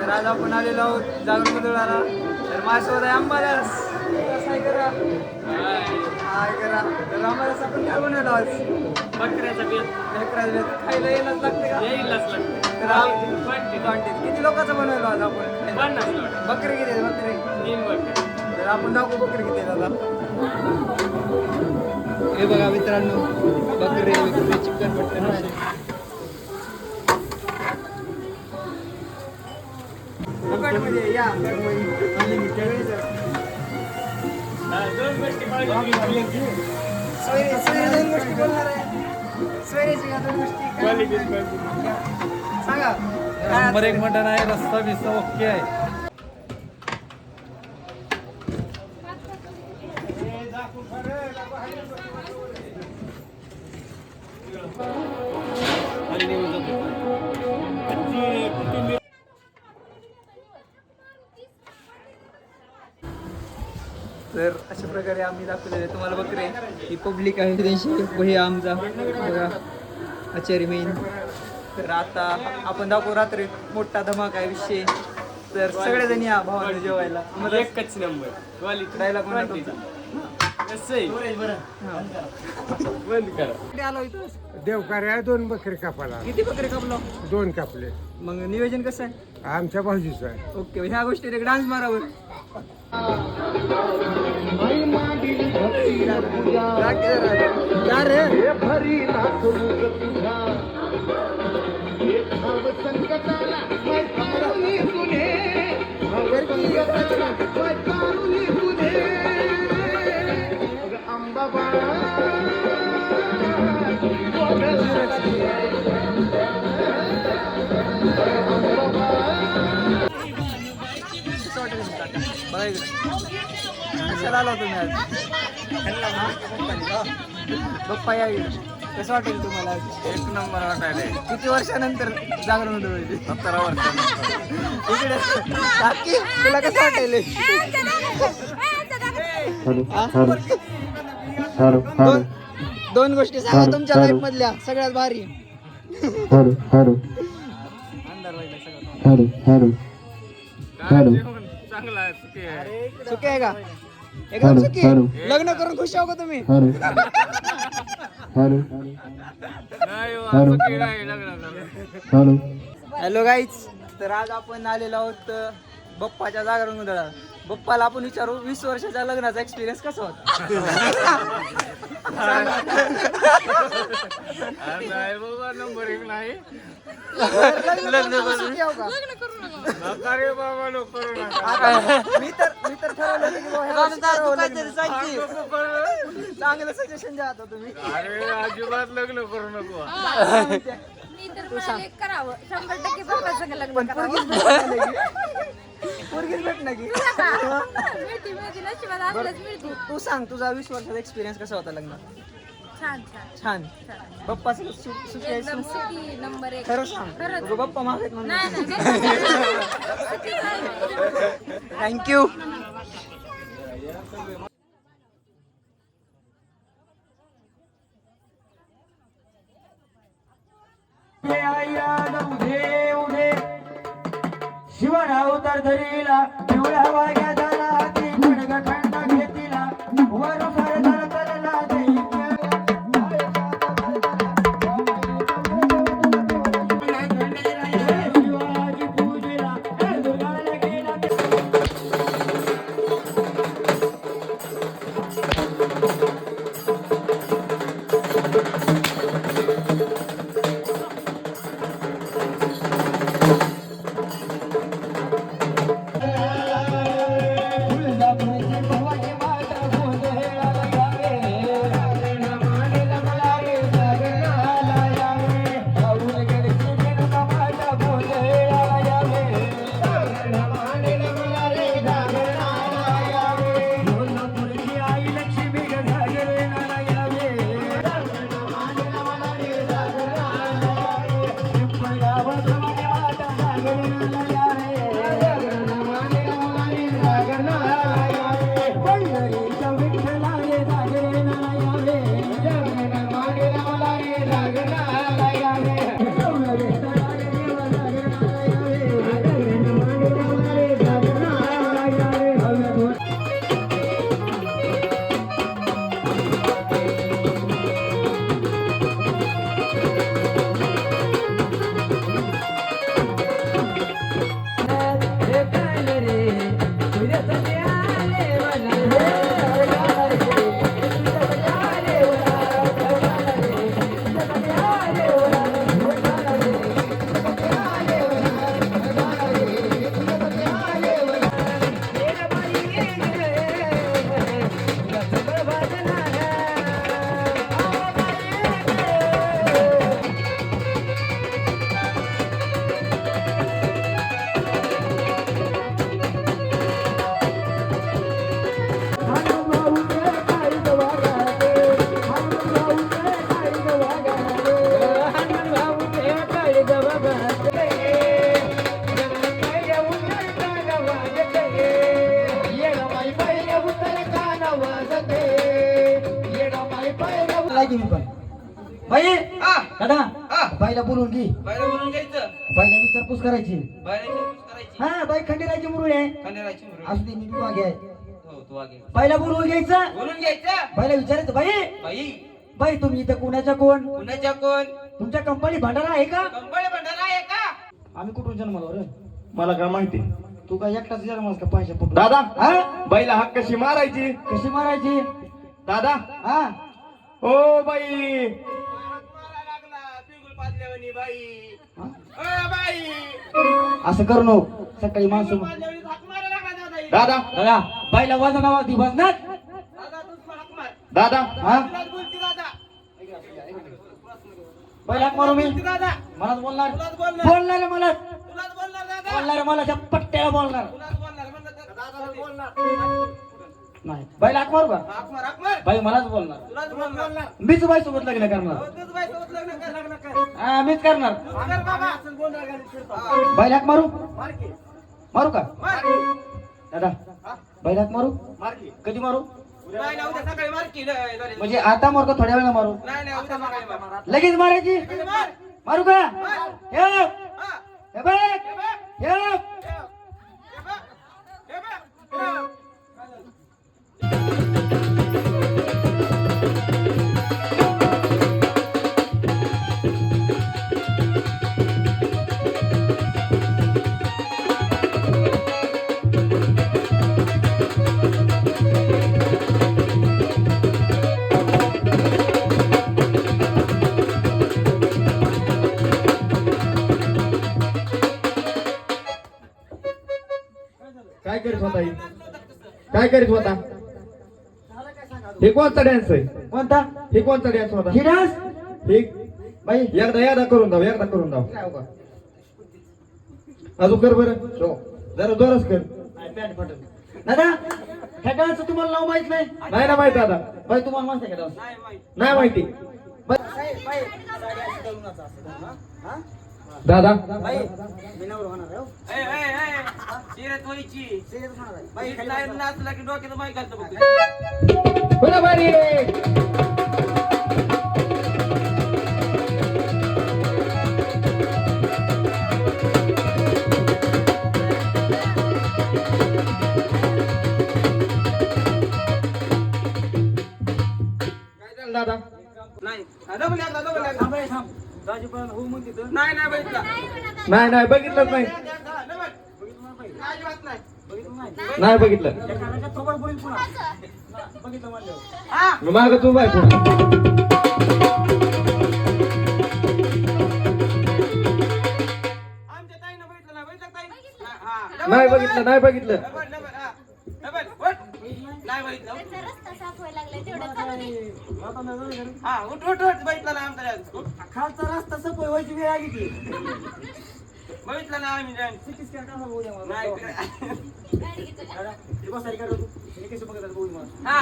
तर आज आपण आलेलो आहोत जागरण बदलाला. तर माझ्यासोबत आहे अंबादास. हाय करा. हाय करा. तर अंबादास आपण काय बनवलं आज? बकऱ्याचा बेत. लेकराचं बेत. खायला येईलच लागते का? येईलच लागतं. तर किती लोकांचं बनवलं आज आपण? 50 लोक. बकरी किती आहेत? बकरी 3 बकरे. तर आपण दाखवू बकरी किती आहेत आता. हे बघा मित्रांनो, बकरी चिकन मटन असे. फुकटमध्ये या अनलिमिटेड. दोन गोष्टी पाहिजे. सोयरे दोन गोष्टी बोलणार आहे. सोयरेची का दोन गोष्टी सांगा. नंबर 1 मटन आहे, रस्ता बिस्ता ओके आहे. तर अशा प्रकारे आम्ही दाखवलेले तुम्हाला बकरे. ही पब्लिक आहे त्यांची. वही आमचा बघा आचार्य मेन. तर आता आपण दाखवू रात्री मोठा धमाका आहे विषय. तर सगळेजण या भावाला जेवायला. मग एकच नंबर क्वालिटी. राहिला कोणा तुमचा? कसं आहे? बंद करा. कुठे आलो इथं? देवकार्या 2 बकरी कापाला, किती बकरे कापलो? 2 कापले. मग नियोजन कसं आहे? आमच्या भाऊजीचं आहे. ओके, ह्या गोष्टीत एक डान्स मारावर. बघा इकडे कशाला आला तुम्ही आज? पप्पा या इकडे. कसं वाटेल तुम्हाला आज? 1 नंबर वाटायला. किती वर्षानंतर जागरण होतं? 17 वर्ष. इकडे काकी, तुला कसं वाटेल? दोन गोष्टी सांगा तुमच्या लाईफ मधल्या सगळ्यात भारी. चांगला आहे, सुखी आहे. सुखी आहे का? एकदम सुखी. लग्न करून खुश आहो का तुम्ही? नाही हो, असं की नाही लग्न झालं. Hello guys. तर आज आपण आलेलो आहोत बप्पाच्या जागरण गोंधळाला. बप्पाला आपण विचारू 20 वर्षाच्या लग्नाचा एक्सपिरियन्स कसा होता. नाही बाबा, नंबर 1 नाही. लग्न करून सुखी आहो का? नका रे बाबा, नको करू नका. आता मी तर ठरवलं होतं की बाबा ह्या वर्षी करावं लग्न. नको करू. चांगलं सजेशन द्या आता तुम्ही. अरे अजिबात लग्न करू नको. मी तर म्हणाले करावं 100% पप्पाचं लग्न पण करावं. पोरगीच भेटणार की. मिळती मिळती नशिबात असलंच मिळती. तू सांग तुझा 20 वर्षाचा एक्सपिरियन्स कसा होता लग्नात? छान छान छान. बप्पा सुखी आहेस एकदम ना? सुखी नंबर 1. खरं सांग. खरंच. तुझं बप्पा मागत म्हणून. नाही नाही सुखीच आहे. थँक्यू. शिवण अवतार धरीला पिवळ्या वाग्या झाला हाती खडग खंडा घेतीला वर सर धरतरला देई शिवाजी पूजेला दुर्गाला गेला. तुळजापुरची भवानी माता गोंधळाला की मी पण बाई दादा बाईला बोलून घे बाहेर बोलून घ्यायचं बाईला विचारपूस करायची बाहेर करायची हा बाई खंडेराची मुरुड आहे खंडेराची मुरुड. असू दे मी बी वाघे आहे हो तू आगे बाईला बोलवून घ्यायचं बोलून घ्यायचं बाईला विचारायचं बाई बाई बाई तुम्ही इथं कोणाच्या कोण कुणाच्या कोण तुमच्या कंपनी भंडारा आहे का कंपनी भंडारा आहे का आम्ही कुठून जन्मलो रे मला काय माहिती तू काय एकटाच जन्मलास का पाहिजे पुढे दादा हा बाईला हाक कशी मारायची कशी मारायची दादा हा ओ बाई असं करू नको सकाळी माणसं दादा दादा बाईला वजनावरती बसणार दादा हा बाईला हाक मारू मी मलाच बोलणार बोलणार मला बोलणार मला त्या पट्ट्याला बोलणार नाही बाईला हाक मारू का बाई मलाच बोलणार मीच बाई सोबत लग्न करणार हा मीच करणार बाईला हाक मारू मारू का दादा बाईला हाक मारू कधी मारू म्हणजे आता मारू का थोड्या वेळा मारू लगेच मारायची मारू का हे बघ हे काय करीत होता ही? काय करीत होता हे कोणता डान्स आहे कोणता हे कोणता डान्स होता ही डान्स हे बाई एकदा करून दाव एकदा करून दाव काय हो का? अजून कर बरं हो. जरा जोरच कर दादा ह्या डान्सचं तुम्हाला नाव माहित नाही नाही ना माहित दादा बाई तुम्हाला माहित आहे का डान्स नाही माहिती दादा नाचला की डोक्यात माहिती घालतो बरं बारी काय झालं दादा नाही नाही बघितला नाही नाही बघितलंच नाही नाही बघितलं माग तू बाय नाही बघितलं नाही बघितलं त्यांचा रस्ता साफ व्हायला लागलाय तेवढं चालू दे. बघितलं ना आमचा खालचा रस्ता सफाई व्हायची वेळ आली की बघितलं ना आम्ही गाडी घेतो. हा